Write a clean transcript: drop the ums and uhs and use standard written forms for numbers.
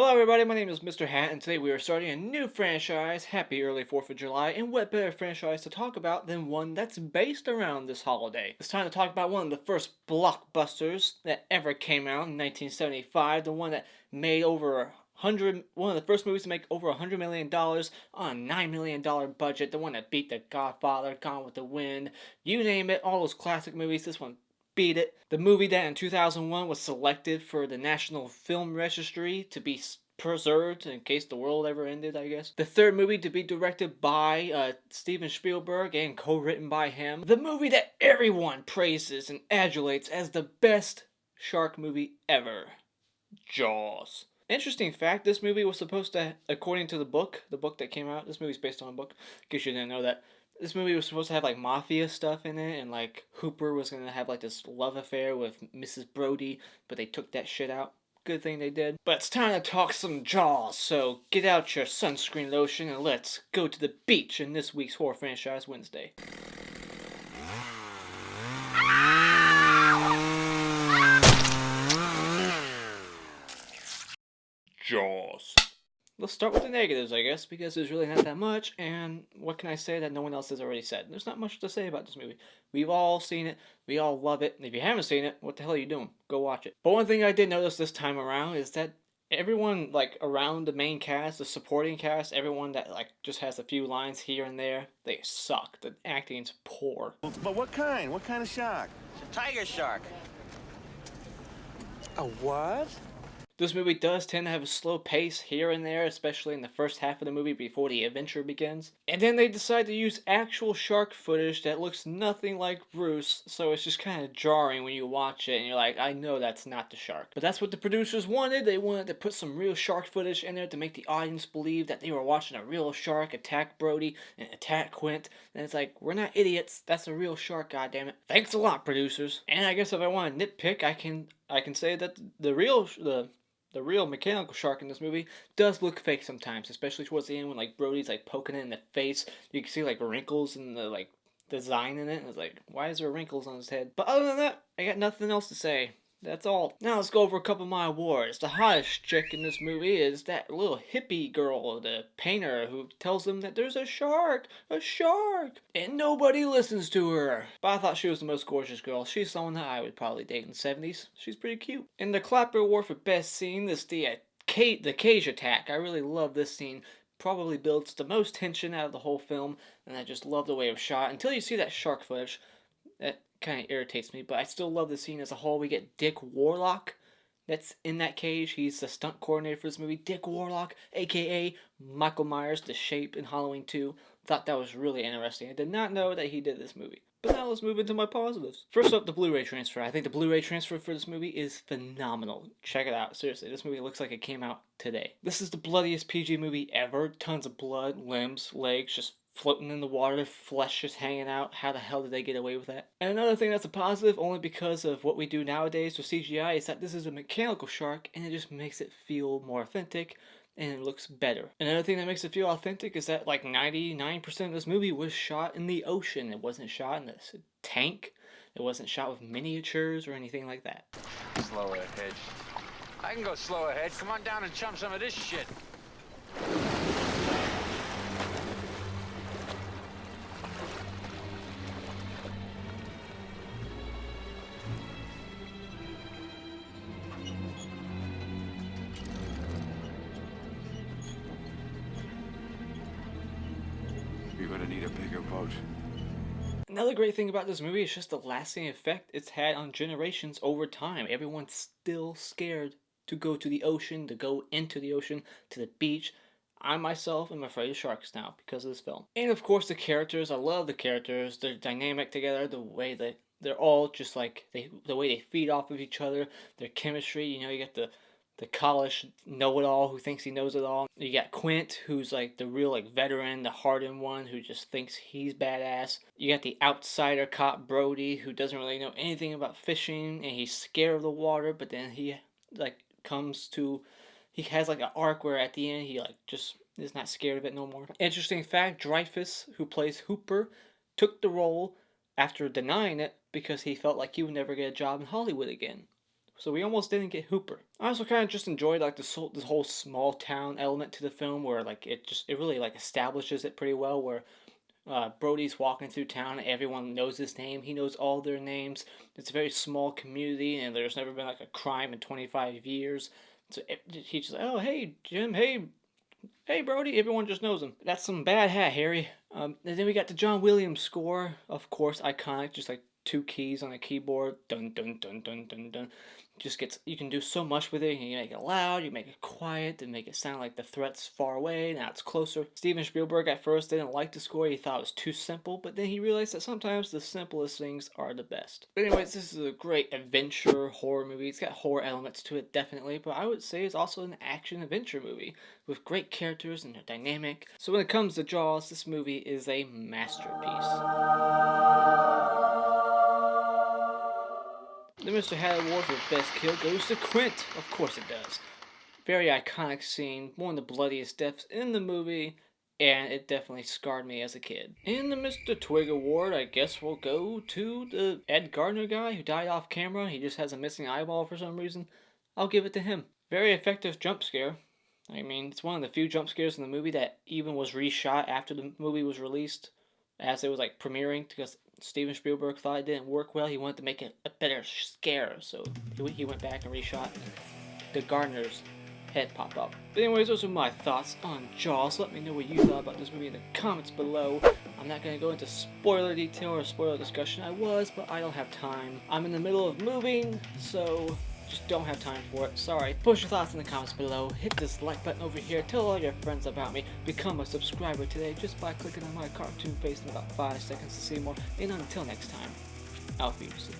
Hello everybody, my name is Mr. Hat, and today we are starting a new franchise. Happy early 4th of July, and what better franchise to talk about than one that's based around this holiday. It's time to talk about one of the first blockbusters that ever came out in 1975, the one that made one of the first movies to make over $100 million on a $9 million budget, the one that beat The Godfather, Gone with the Wind, you name it, all those classic movies, this one beat it. The movie that in 2001 was selected for the National Film Registry to be preserved in case the world ever ended, I guess. The third movie to be directed by Stephen Spielberg and co-written by him. The movie that everyone praises and adulates as the best shark movie ever. Jaws. Interesting fact, this movie was supposed to, according to the book that came out, this movie's based on a book, in case you didn't know that, this movie was supposed to have like mafia stuff in it, and like Hooper was gonna have like this love affair with Mrs. Brody, but they took that shit out. Good thing they did. But it's time to talk some Jaws, so get out your sunscreen lotion and let's go to the beach in this week's Horror Franchise Wednesday. Jaws. Let's start with the negatives, I guess, because there's really not that much, and what can I say that no one else has already said? There's not much to say about this movie. We've all seen it, we all love it, and if you haven't seen it, what the hell are you doing? Go watch it. But one thing I did notice this time around is that everyone, like, around the main cast, the supporting cast, everyone that, like, just has a few lines here and there, they suck. The acting's poor. But what kind? What kind of shark? It's a tiger shark. A what? This movie does tend to have a slow pace here and there, especially in the first half of the movie before the adventure begins. And then they decide to use actual shark footage that looks nothing like Bruce, so it's just kind of jarring when you watch it and you're like, I know that's not the shark. But that's what the producers wanted. They wanted to put some real shark footage in there to make the audience believe that they were watching a real shark attack Brody and attack Quint. And it's like, we're not idiots. That's a real shark, goddammit. Thanks a lot, producers. And I guess if I want to nitpick, I can say that the real mechanical shark in this movie does look fake sometimes, especially towards the end when like Brody's like poking it in the face. You can see like wrinkles in the like design in it, and it's like, why is there wrinkles on his head? But other than that, I got nothing else to say. That's all. Now let's go over a couple of my awards. The hottest chick in this movie is that little hippie girl, the painter, who tells them that there's a shark, and nobody listens to her. But I thought she was the most gorgeous girl. She's someone that I would probably date in the 70s. She's pretty cute. And the Clapper Award for Best Scene is the cage attack. I really love this scene. Probably builds the most tension out of the whole film, and I just love the way it was shot. Until you see that shark footage, that kind of irritates me, but I still love the scene as a whole. We get Dick Warlock that's in that cage. He's the stunt coordinator for this movie. Dick Warlock, aka Michael Myers, the Shape in Halloween 2. Thought that was really interesting. I did not know that he did this movie. But now let's move into my positives. First up, the Blu-ray transfer. I think the Blu-ray transfer for this movie is phenomenal. Check it out. Seriously, this movie looks like it came out today. This is the bloodiest PG movie ever. Tons of blood, limbs, legs, just floating in the water, flesh just hanging out. How the hell did they get away with that? And another thing that's a positive, only because of what we do nowadays with CGI, is that this is a mechanical shark, and it just makes it feel more authentic, and it looks better. Another thing that makes it feel authentic is that like 99% of this movie was shot in the ocean. It wasn't shot in a tank. It wasn't shot with miniatures or anything like that. Slow ahead. I can go slow ahead. Come on down and chum some of this shit. You're gonna need a bigger boat. Another great thing about this movie is just the lasting effect it's had on generations over time. Everyone's still scared to go to the ocean, to go into the ocean, to the beach. I myself am afraid of sharks now because of this film. And of course the characters, I love the characters. They're dynamic together, the way that they're all just like, the way they feed off of each other, their chemistry. You know, you got the college know-it-all who thinks he knows it all. You got Quint, who's like the real like veteran, the hardened one who just thinks he's badass. You got the outsider cop Brody, who doesn't really know anything about fishing, and he's scared of the water, but then he like he has like an arc where at the end he like just is not scared of it no more. Interesting fact, Dreyfus, who plays Hooper, took the role after denying it because he felt like he would never get a job in Hollywood again. so we almost didn't get Hooper. I also kind of just enjoyed like this whole small town element to the film, where like it really like establishes it pretty well, where Brody's walking through town and everyone knows his name. He knows all their names. It's a very small community and there's never been like a crime in 25 years. So he's just like, oh, hey, Jim, hey, Brody. Everyone just knows him. That's some bad hat, Harry. And then we got the John Williams score. Of course, iconic. Just like 2 keys on a keyboard. Dun, dun, dun, dun, dun, dun. You can do so much with it. You can make it loud, you make it quiet, and make it sound like the threat's far away, now it's closer. Steven Spielberg at first didn't like the score, he thought it was too simple, but then he realized that sometimes the simplest things are the best. But anyways, this is a great adventure horror movie. It's got horror elements to it, definitely, but I would say it's also an action adventure movie with great characters and they're dynamic. So when it comes to Jaws, this movie is a masterpiece. The Mr. Hat Award for Best Kill goes to Quint. Of course it does. Very iconic scene, one of the bloodiest deaths in the movie, and it definitely scarred me as a kid. And the Mr. Twig Award, I guess we'll go to the Ed Gardner guy who died off camera. He just has a missing eyeball for some reason. I'll give it to him. Very effective jump scare. I mean, it's one of the few jump scares in the movie that even was reshot after the movie was released, as it was like premiering, because Steven Spielberg thought it didn't work well. He wanted to make it a better scare, so he went back and reshot the Gardner's head pop up. But anyways, those are my thoughts on Jaws. Let me know what you thought about this movie in the comments below. I'm not going to go into spoiler detail or spoiler discussion. I was, but I don't have time. I'm in the middle of moving, so just don't have time for it. Sorry. Post your thoughts in the comments below. Hit this like button over here. Tell all your friends about me. Become a subscriber today just by clicking on my cartoon face in about 5 seconds to see more. And until next time, auf Wiedersehen.